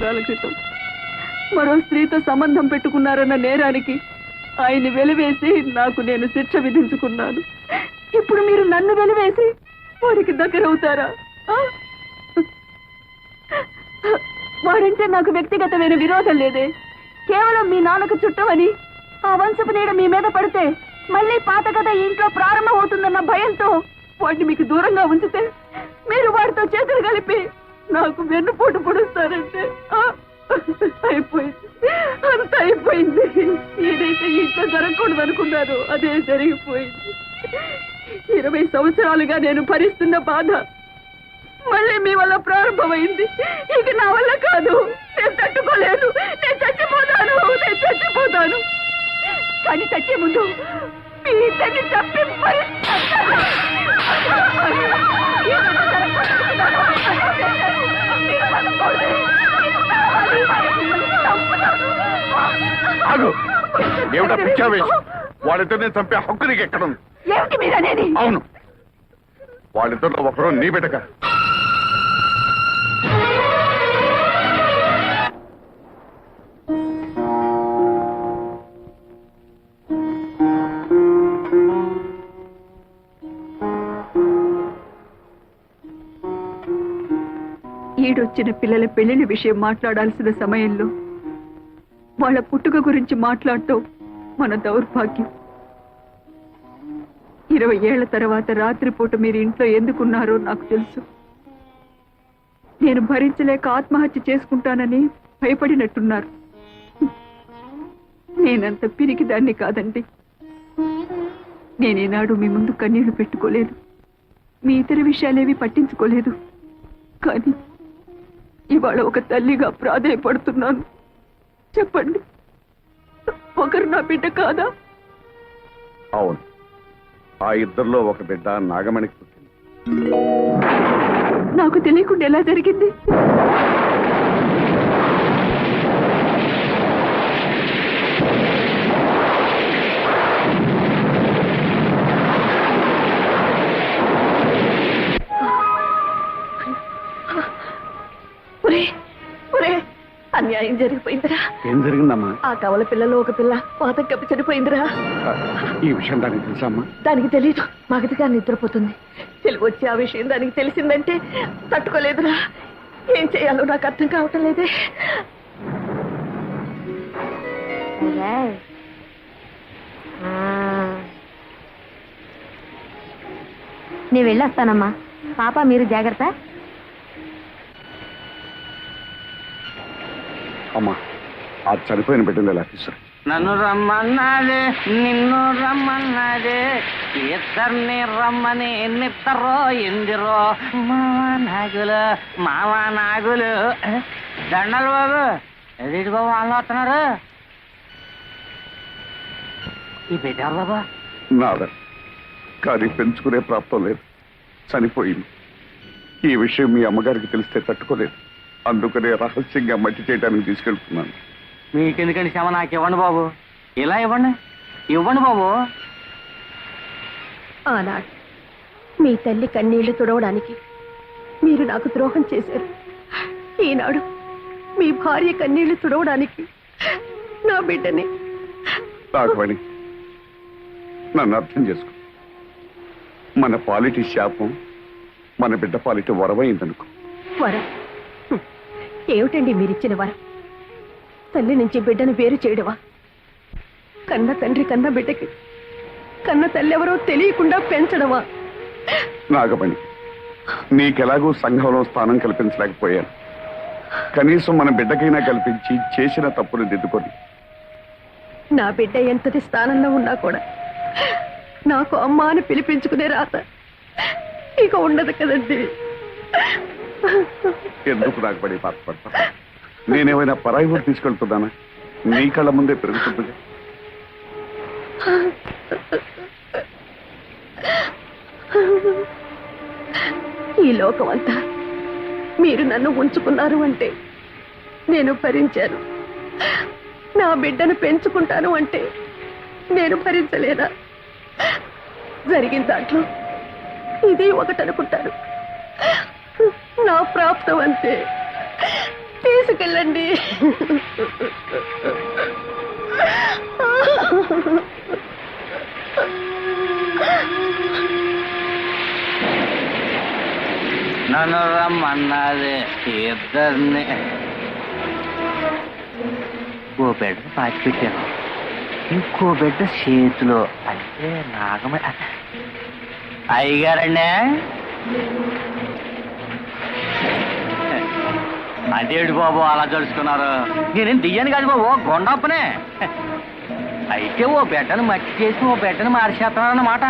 సంవత్సరాల క్రితం మరో స్త్రీతో సంబంధం పెట్టుకున్నారన్న నేరానికి ఆయన్ని వెలివేసి నాకు నేను శిక్ష విధించుకున్నాను. ఇప్పుడు మీరు నన్ను వెలివేసి వారికి దగ్గరవుతారా? వాడంటే నాకు వ్యక్తిగతమైన విరోధం లేదే. కేవలం మీ నాన్నకు చుట్టమని ఆ వంశపు నీడ మీ మీద పడితే మళ్ళీ పాత కథ ఇంట్లో ప్రారంభం అవుతుందన్న భయంతో వాడిని మీకు దూరంగా ఉంచితే మీరు వాడితో చేతులు కలిపి నాకు వెన్నుపోటు పొడుస్తారంటే అయిపోయింది, అంత అయిపోయింది. ఏదైతే ఇంట్లో జరగకూడదు అనుకున్నారో అదే జరిగిపోయింది. 20 సంవత్సరాలుగా నేను భరిస్తున్న బాధ మళ్ళీ మీ వల్ల ప్రారంభమైంది. ఇక నా వల్ల కాదు, నేను తట్టుకోలేను. నేను చచ్చిపోతాను. కానీ చచ్చే ముందు మీ ఇద్దరిని చంపి ఏమిటా పిచ్చావేశం? వాళ్ళిద్దరిని చంపే హక్కు నీకు ఎక్కడుంది? ఏమిటి మీరనేది? అవును, వాళ్ళిద్దరిలో ఒకరు నీ బిడ్డక. ఈడొచ్చిన పిల్లల పెళ్లిళ్ళ విషయం మాట్లాడాల్సిన సమయంలో వాళ్ళ పుట్టుక గురించి మాట్లాడటం మన దౌర్భాగ్యం. 20 ఏళ్ల తర్వాత రాత్రిపూట మీరు ఇంట్లో ఎందుకున్నారో నాకు తెలుసు. నేను భరించలేక ఆత్మహత్య చేసుకుంటానని భయపడినట్టున్నారు. నేనంత పిరికి దాన్ని కాదండి. నేనేనాడు మీ ముందు కన్నీళ్లు పెట్టుకోలేదు, మీ ఇతర విషయాలేవి పట్టించుకోలేదు. కానీ ఇవాళ ఒక తల్లిగా ప్రాధేయపడుతున్నాను. చెప్పండి, ఒకరు నా బిడ్డ కాదా? అవును, ఆ ఇద్దరిలో ఒక బిడ్డ నాగమణికి పుట్టింది. నాకు తెలియకుండా ఎలా జరిగింది? అన్యాయం జరిగిపోయిందిరా. ఏం జరిగిందమ్మా? ఆ కవల పిల్లలో ఒక పిల్ల పాతం కప్పి చనిపోయిందిరా. ఈ విషయం దానికి తెలుసమ్మా? దానికి తెలీదు. మగతిగా నిద్రపోతుంది. తెలివి వచ్చి ఆ విషయం దానికి తెలిసిందంటే తట్టుకోలేదురా. ఏం చేయాలో నాకు అర్థం కావటం లేదే. నేను వెళ్ళొస్తానమ్మా. పాప మీరు జాగ్రత్త. అమ్మా, ఆ చనిపోయిన బిడ్డలు ఎలా తీసుకురా? నన్ను రమ్మన్నాదే, నిన్ను రమ్మన్నాదే, ఇద్దరిని రమ్మని నిద్దరో ఎందిరో మావా నాగులు దండలు బాబు. ఎదుటి బాబు వాళ్ళు వస్తున్నారు. ఈ బిడ్డ బాబా నాదా, కానీ పెంచుకునే ప్రాప్తం లేదు, చనిపోయింది. ఈ విషయం మీ అమ్మగారికి తెలిస్తే తట్టుకోలేదు. అందుకనే రహస్యంగా మట్టి చేయడానికి తీసుకెళ్తున్నాను. మీకెందుకండి శ్రమ? నాకు ఇవ్వండి బాబు, ఇలా ఇవ్వండి బాబు. ఆనాడు మీ తల్లి కన్నీళ్లు తుడవడానికి మీరు నాకు ద్రోహం చేశారు. ఈనాడు మీ భార్య కన్నీళ్లు తుడవడానికి నా బిడ్డని. నాగమణి, నన్ను అర్థం చేసుకో. మన పాలిటి శాపం మన బిడ్డ పాలిటి వరమైందనుకో. వరం ఏమిటండి మీరిచ్చిన వరం? తల్లి నుంచి బిడ్డను వేరు చేయడమా? కన్న తండ్రి కన్న బిడ్డకి కన్న తల్లి ఎవరో తెలియకుండా పెంచడమా? నాగమణి, నీకెలాగూ సంఘంలో స్థానం కల్పించలేకపోయాను. కనీసం మన బిడ్డకైనా కల్పించి చేసిన తప్పును దిద్దుకొని. నా బిడ్డ ఎంతటి స్థానంలో ఉన్నా కూడా నాకు అమ్మ అని పిలిపించుకునే రాత ఇక ఉండదు కదండి. ఎందుకు నాగమణి బాధపడతా? నేనేమైనా పరాయి ఊరు తీసుకెళ్తున్నానా? నీ కళ్ళ ముందే పెరుగుతుంది. ఈ లోకం అంతా మీరు నన్ను ఉంచుకున్నారు అంటే నేను భరించాను. నా బిడ్డను పెంచుకుంటాను అంటే నేను భరించలేనా? జరిగిన దాంట్లో ఇది ఒకటి అనుకుంటాను. నా ప్రాప్తం అంతే. తీసి తీసుకెళ్ళండి. నన్ను రమ్మన్నది ఇద్దరిని. ఓ బిడ్డ పాతి పెట్టాను, ఇంకో బిడ్డ చేతిలో. అంటే నాగమ అయ్యగారండి. అదేడు బాబు అలా జరుచుకున్నారు? నేనేం దియ్యాను కాదు బాబు, గొండప్పనే. అయితే ఓ బిడ్డను మట్టి చేసి ఓ బిడ్డను మార్చేస్తున్నారన్నమాట.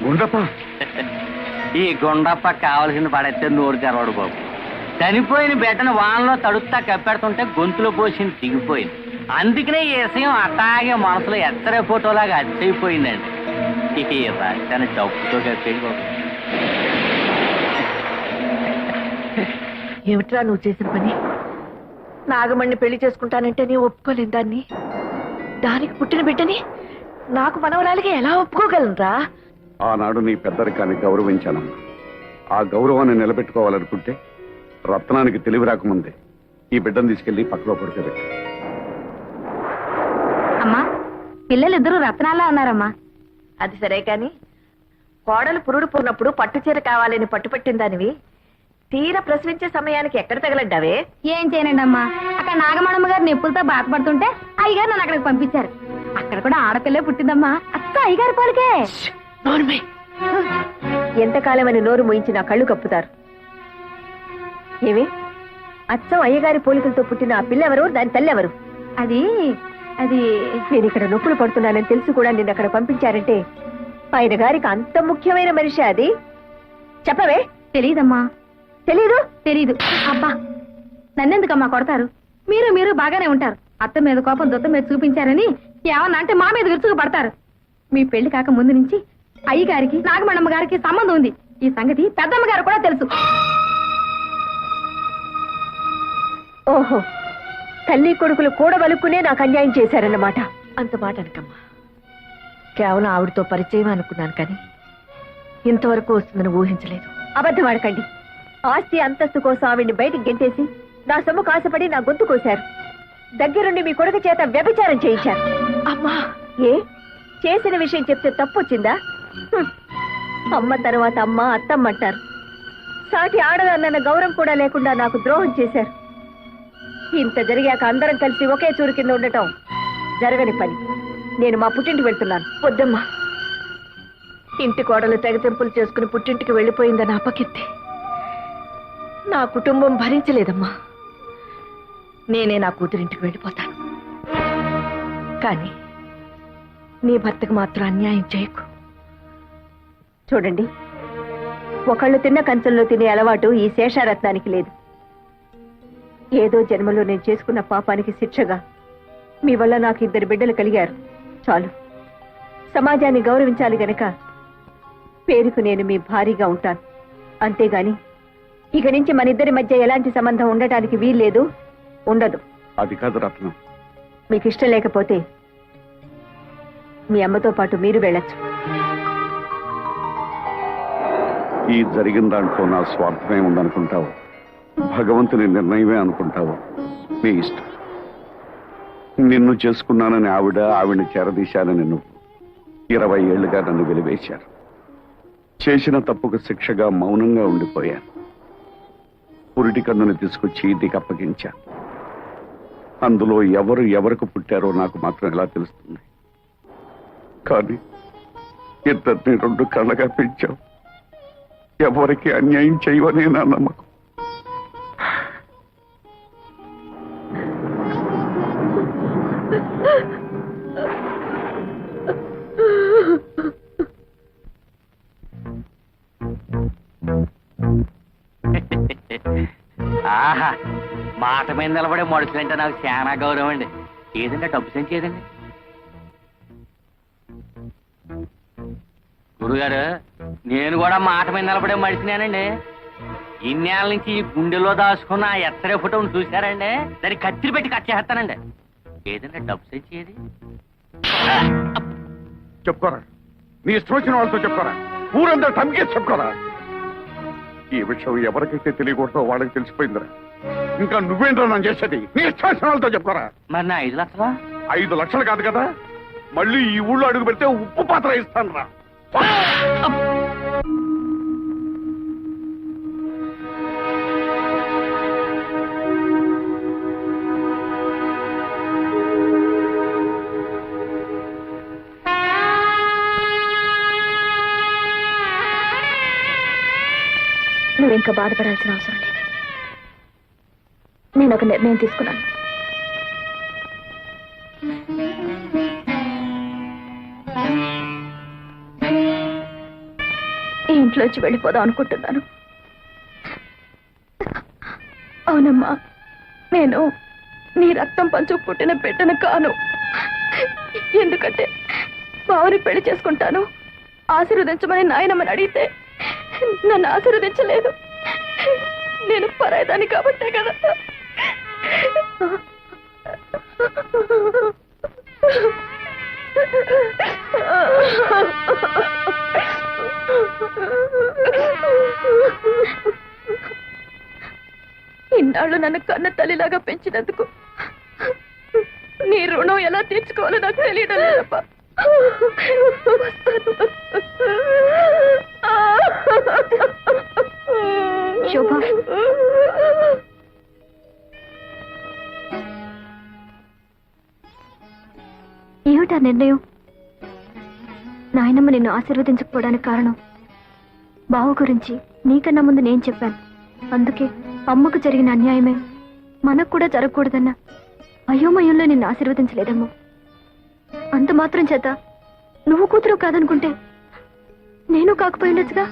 గుండప్ప ఈ గుండప్ప కావలసిన పడైతే నోరు తెరవడు బాబు. చనిపోయిన బిడ్డను వానలో తడుపుతా కప్పెడుతుంటే గొంతులో పోసింది దిగిపోయింది. అందుకనే ఈ విషయం అట్టాగే మనసులో ఎత్తరే ఫోటోలాగా అచ్చయిపోయిందండి. ఈ రాజధాని డబ్బుతో కప్పేది బాబు. ఏమిట్రా నువ్వు చేసిన పని? నాగమణ్ణి పెళ్లి చేసుకుంటానంటే నీ ఒప్పుకోలేని దాన్ని, దానికి పుట్టిన బిడ్డని నాకు మనవరాలిగా ఎలా ఒప్పుకోగలనురా? ఆనాడు నీ పెద్దరికాన్ని గౌరవించానమ్మా. ఆ గౌరవాన్ని నిలబెట్టుకోవాలనుకుంటే రత్నానికి తెలివి రాకముందే ఈ బిడ్డను తీసుకెళ్లి పక్కలో పడుకోబెట్టి. అమ్మా, పిల్లలిద్దరూ రత్నాల్లో ఉన్నారమ్మా. అది సరే కాని కోడలు పురుడు పూర్ణప్పుడు పట్టుచీర కావాలని పట్టుపట్టిన దానివి తీరా ప్రసవించే సమయానికి ఎక్కడ తగలడ్డావే? ఏం చేయనండి అమ్మా, అక్కడ నాగమణమ్మ గారు నొప్పులతో బాధపడుతుంటే అయ్యగారు నన్ను అక్కడికి పంపించారు. అక్కడ కూడా ఆడపిల్లే పుట్టిందమ్మా. అక్క అయ్యగారి పోలికే. ఎంతకాలమని నోరు మోయించి నా కళ్ళు కప్పుతారు. ఏమి అచ్చం అయ్యగారి పోలికలతో పుట్టిన ఆ పిల్లెవరు, దాని తల్లెవరు? అది అది నేను ఇక్కడ నొప్పులు పడుతున్నానని తెలిసి కూడా నిన్ను అక్కడ పంపించారంటే ఆయన గారికి అంత ముఖ్యమైన మనిషి అది? చెప్పవే. తెలీదమ్మా. తెలీదు? తెలీదు. అబ్బా, నన్నెందుకమ్మా కొడతారు? మీరు బాగానే ఉంటారు. అత్త మీద కోపం దొత్త మీద చూపించారని ఏమన్నా అంటే మా మీద విరుచుకు పడతారు. మీ పెళ్లి కాక ముందు నుంచి అయ్యగారికి నాగమణమ్మ గారికి సంబంధం ఉంది. ఈ సంగతి పెద్దమ్మ గారు కూడా తెలుసు. ఓహో, తల్లి కొడుకులు కూడబలుక్కునే నాకు అన్యాయం చేశారన్నమాట. అంత మాట అనకమ్మా. కేవలం ఆవిడతో పరిచయం అనుకున్నాను కానీ ఇంతవరకు వస్తుందని ఊహించలేదు. అబద్ధం ఆడకండి. ఆస్తి అంతస్తు కోసం ఆవిడ్ని బయటికి గెంటేసి నా సొమ్ము కాసపడి నా గొంతు కోశారు. దగ్గరుండి మీ కొడుకు చేత వ్యభిచారం చేయించారు. అమ్మా, ఏ చేసిన విషయం చెప్తే తప్పొచ్చిందా? అమ్మ తర్వాత అమ్మ అత్తమ్మ అంటారు. సాటి ఆడదన్న గౌరవం కూడా లేకుండా నాకు ద్రోహం చేశారు. ఇంత జరిగాక అందరం కలిసి ఒకే చూరు కింద ఉండటం జరగని పని. నేను మా పుట్టింటికి వెళ్తున్నాను. వద్దమ్మా, ఇంటి కోడలు తెగతెంపులు చేసుకుని పుట్టింటికి వెళ్ళిపోయిందని అపకీర్తి నా కుటుంబం భరించలేదమ్మా. నేనే నా కూతురింటికి వెళ్ళిపోతాను. కానీ నీ భర్తకు మాత్రం అన్యాయం చేయకు. చూడండి, ఒకళ్ళు తిన్న కంచంలో తినే అలవాటు ఈ శేషారత్నానికి లేదు. ఏదో జన్మలో నేను చేసుకున్న పాపానికి శిక్షగా మీ వల్ల నాకు 2 బిడ్డలు కలిగారు. చాలు. సమాజాన్ని గౌరవించాలి గనక పేరుకు నేను మీ భారీగా ఉంటాను. అంతేగాని ఇక నుంచి మన ఇద్దరి మధ్య ఎలాంటి సంబంధం ఉండటానికి వీల్లేదు, ఉండదు. అది కాదు రత్నం. మీకు ఇష్టం లేకపోతే మీ అమ్మతో పాటు మీరు వెళ్ళొచ్చు. ఈ జరిగిన దాంట్లో నా స్వార్థమే ఉందనుకుంటావు, భగవంతుని నిర్ణయమే అనుకుంటావు, మీ ఇష్టం. నిన్ను చేసుకున్నానని ఆవిడని చేరదీశానని నువ్వు 20 ఏళ్లుగా నన్ను వెలివేశారు. చేసిన తప్పుకు శిక్షగా మౌనంగా ఉండిపోయాను. పురిటి కన్నుని తీసుకొచ్చి ఇంటికి అప్పగించా. అందులో ఎవరు ఎవరికి పుట్టారో నాకు మాత్రం ఎలా తెలుస్తుంది? కానీ ఇద్దరిని 2 కళ్ళగా పెంచావు. ఎవరికి అన్యాయం చేయవనే నా నమ్మకం. ఆహా, మాట మీద నిలబడే మనుషులంటే నాకు చాలా గౌరవం అండి. ఏదంటే డబ్బు సెంచి ఏదండి గురుగారు, నేను కూడా మాట మీద నిలబడే మడిచినానండి. ఇన్నేళ్ళ నుంచి ఈ గుండెలో దాచుకున్న ఆ ఎత్తరే ఫోటోను చూశారండి, దాన్ని కత్తిరి పెట్టి కట్ చేస్తానండి. ఏదంటే డబ్బు సెంచి ఏది? చెప్పుకోరా, నీ ఇష్టం వచ్చిన వాళ్ళతో చెప్పుకోరా, ఊరంతా తమకే చెప్పుకోరా. ఈ విషయం ఎవరికైతే తెలియకూడదో వాళ్ళకి తెలిసిపోయిందిరా. ఇంకా నువ్వేంటో నన్ను చేసేది నీ ఇష్టాసనాలతో చెప్పుకోరా. మరి నా 5 లక్షలు? 5 లక్షలు కాదు కదా, మళ్ళీ ఈ ఊళ్ళో అడుగు పెడితే ఉప్పు పాత్ర ఇస్తాను రా. నువ్వు ఇంకా బాధపడాల్సిన అవసరం లేదు. నేను ఒక నిర్ణయం తీసుకున్నాను. ఈ ఇంట్లోంచి వెళ్ళిపోదాం అనుకుంటున్నాను. అవునమ్మా, నేను నీ రక్తం పంచు పుట్టిన బిడ్డను కాను. ఎందుకంటే బావని పెళ్లి చేసుకుంటాను ఆశీర్వదించమని నాయనమ్మని అడిగితే నన్ను ఆశీర్వదించలేదు. నేను పరాయిదాన్ని కాబట్టే కదా. ఇన్నాళ్ళు నన్ను కన్న తల్లిలాగా పెంచినందుకు నీ రుణం ఎలా తీర్చుకోవాలో నాకు తెలియడం లేదప్పా. శోభ, ఏమిటా నిర్ణయం? నాయనమ్మ నిన్ను ఆశీర్వదించకపోవడానికి కారణం బావ గురించి నీకన్నా ముందు నేను చెప్పాను. అందుకే అమ్మకు జరిగిన అన్యాయమే మనకు కూడా జరగకూడదన్న అయోమయంలో నిన్ను ఆశీర్వదించలేదమ్మా. అంత మాత్రం చేత నువ్వు కూతురు కాదనుకుంటే నేను కాకపోయి ఉండొచ్చుగా.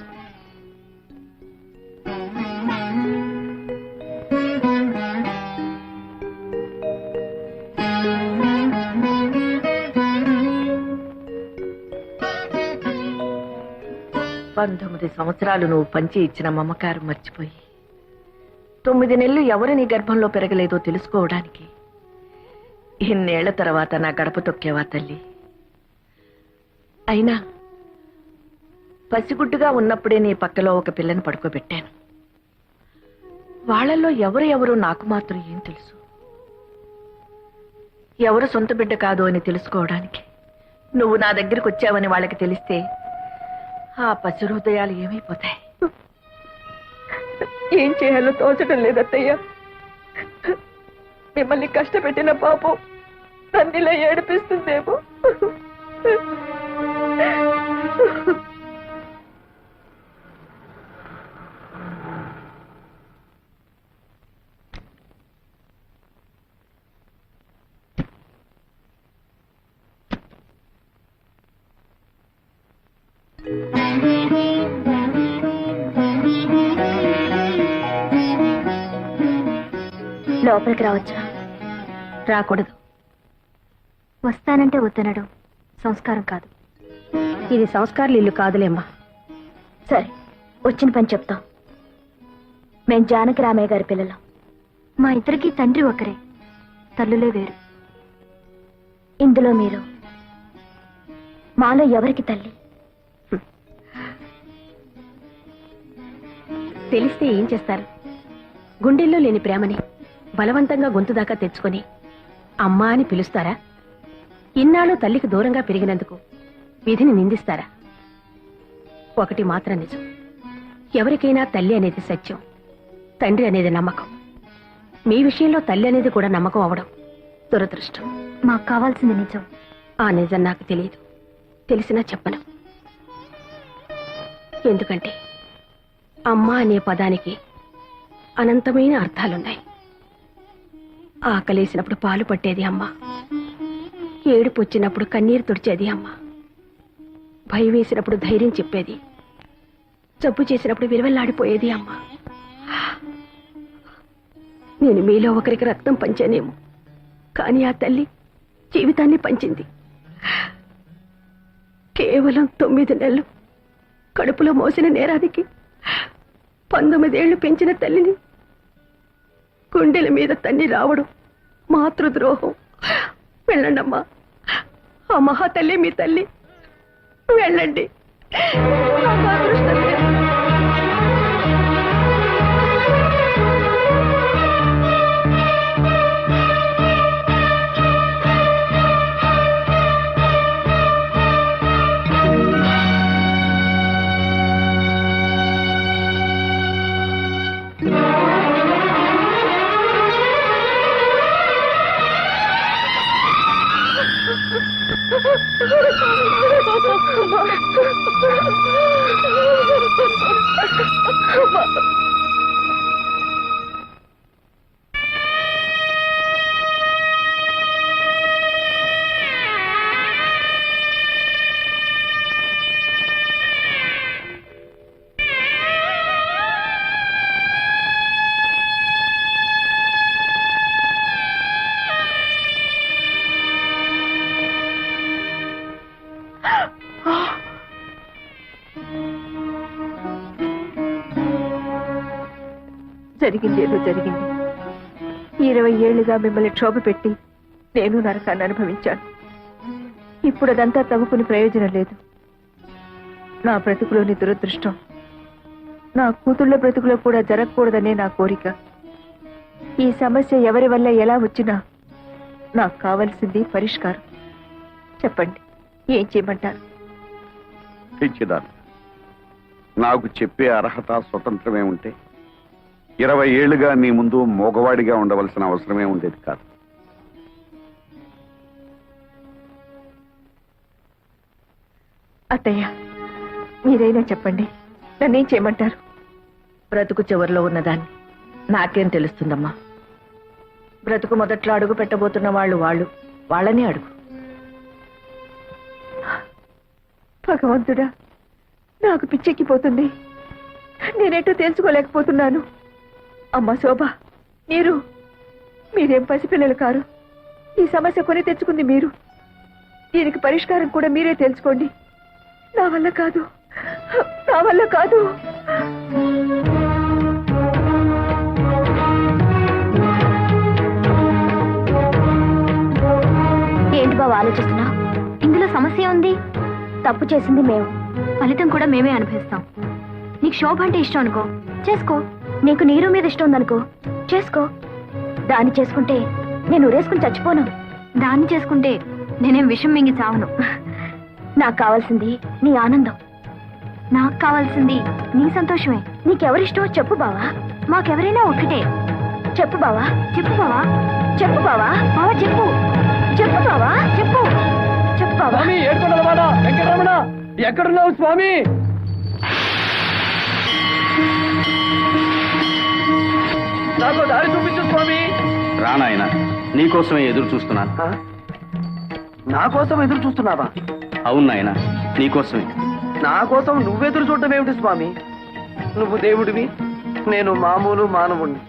పంతొమ్మిది సంవత్సరాలు నువ్వు పంచి ఇచ్చిన మమకారం మర్చిపోయి 9 నెలలు ఎవరు నీ గర్భంలో పెరగలేదో తెలుసుకోవడానికి ఇన్నేళ్ల తర్వాత నా గడప తొక్కేవా తల్లి. అయినా పసిగుడ్డుగా ఉన్నప్పుడే నీ పక్కలో ఒక పిల్లని పడుకోబెట్టాను. వాళ్ళల్లో ఎవరు నాకు మాత్రం ఏం తెలుసు? ఎవరు సొంత బిడ్డ కాదు అని తెలుసుకోవడానికి నువ్వు నా దగ్గరికి వచ్చావని వాళ్ళకి తెలిస్తే ఆ పసి హృదయాలు ఏమైపోతాయి? ఏం చేయాలో తోచడం లేదత్తయ్య. మిమ్మల్ని కష్టపెట్టిన పాపం తన్నిలా ఏడిపిస్తుందేమో. లోపలికి రావచ్చా? రాకూడదు. వస్తానంటే వద్దనడం సంస్కారం కాదు. ఇది సంస్కారాలు ఇల్లు కాదులేమ్మా. సరే, వచ్చిన పని చెప్తాం. మేం జానకి రామయ్య గారి పిల్లలం. మా ఇద్దరికి తండ్రి ఒకరే, తల్లులే వేరు. ఇందులో మీరు మాలో ఎవరికి తల్లి? తెలిస్తే ఏం చేస్తారు? గుండెల్లో లేని ప్రేమని బలవంతంగా గొంతు దాకా తెచ్చుకొని అమ్మా అని పిలుస్తారా? ఇన్నాళ్ళు తల్లికి దూరంగా పెరిగినందుకు విధిని నిందిస్తారా? ఒకటి మాత్రం నిజం, ఎవరికైనా తల్లి అనేది సత్యం, తండ్రి అనేది నమ్మకం. మీ విషయంలో తల్లి అనేది కూడా నమ్మకం అవడం దురదృష్టం. మాకు కావాల్సింది నిజం. ఆ నిజం నాకు తెలియదు, తెలిసినా చెప్పను. ఎందుకంటే అమ్మ అనే పదానికి అనంతమైన అర్థాలున్నాయి. ఆకలేసినప్పుడు పాలు పట్టేది అమ్మ, ఏడుపు వచ్చినప్పుడు కన్నీరు తుడిచేది అమ్మ, భయం వేసినప్పుడు ధైర్యం చెప్పేది, జబ్బు చేసినప్పుడు విలువెల్లాడిపోయేది అమ్మ. నేను మీలో ఒకరికి రక్తం పంచానేమో, కానీ ఆ తల్లి జీవితాన్ని పంచింది. కేవలం 9 నెలలు కడుపులో మోసిన నేరానికి 19 ఏళ్లు పెంచిన తల్లిని గుండెల మీద తన్ని రావడం మాతృద్రోహం. వెళ్ళండమ్మా, ఆ మహాతల్లి మీ తల్లి. వెళ్ళండి. నాకు అదృష్టం లేదు. జరిగింది ఏదో జరిగింది. 20 ఏళ్లుగా మిమ్మల్ని క్షోభ పెట్టి నేను నరకాన్ని అనుభవించాను. ఇప్పుడు అదంతా తవ్వుకుని ప్రయోజనం లేదు. నా బ్రతుకులోని దురదృష్టం నా కూతుళ్ళ బ్రతుకులో కూడా జరగకూడదనే నా కోరిక. ఈ సమస్య ఎవరి వల్ల ఎలా వచ్చినా నాకు కావలసింది పరిష్కారం. చెప్పండి, ఏం చేయమంటారు? పిచ్చిదాన్ని, నాకు చెప్పే అర్హత స్వతంత్రమే ఉంటే 20 ఏళ్లుగా నీ ముందు మోగవాడిగా ఉండవలసిన అవసరమే ఉండేది కాదు. అత్తయ్య, మీరైనా చెప్పండి, నన్నేం చేయమంటారు? బ్రతుకు చివరిలో ఉన్నదాన్ని నాకేం తెలుస్తుందమ్మా. బ్రతుకు మొదట్లో అడుగు పెట్టబోతున్న వాళ్ళని అడుగు. భగవంతుడా, నాకు పిచ్చెక్కిపోతుంది. నేనేటో తెలుసుకోలేకపోతున్నాను. అమ్మ శోభ, మీరేం పసిపిల్లలు కారు. ఈ సమస్య కొని తెచ్చుకుంది మీరు. దీనికి పరిష్కారం కూడా మీరే తెలుసుకోండి. నా వల్ల కాదు, నా వల్ల కాదు. ఏంటి బావ ఆలోచిస్తున్నా? ఇందులో సమస్య ఉంది. తప్పు చేసింది మేము, ఫలితం కూడా మేమే అనుభవిస్తాం. నీకు శోభ అంటే ఇష్టం అనుకో, చేసుకో. నీకు నీరు మీద ఇష్టం ఉందనుకో, చేసుకో. దాన్ని చేసుకుంటే నేను ఉరేసుకుని చచ్చిపోను. దాన్ని చేసుకుంటే నేనేం విషం మింగి చావను. నాకు కావాల్సింది నీ ఆనందం. నాకు కావాల్సింది నీ సంతోషమే. నీకెవరిష్టమో చెప్పు బావా. మాకెవరైనా ఒక్కటే. చెప్పు బావా, చెప్పు బావా, చెప్పు బావా. బావా చెప్పు, చెప్పు బావా, చెప్పు, చెప్పు బావా. వెంకటరమణ, ఎక్కడున్నావు స్వామి? నాకు దారి చూపించు స్వామి. రానాయన, నీకోసమే ఎదురు చూస్తున్నాను. నా కోసం ఎదురు చూస్తున్నావా? అవును నాయన, నీకోసమే. నా కోసం నువ్వెదురు చూడటం ఏమిటి స్వామి? నువ్వు దేవుడివి, నేను మామూలు మానవుణ్ణి.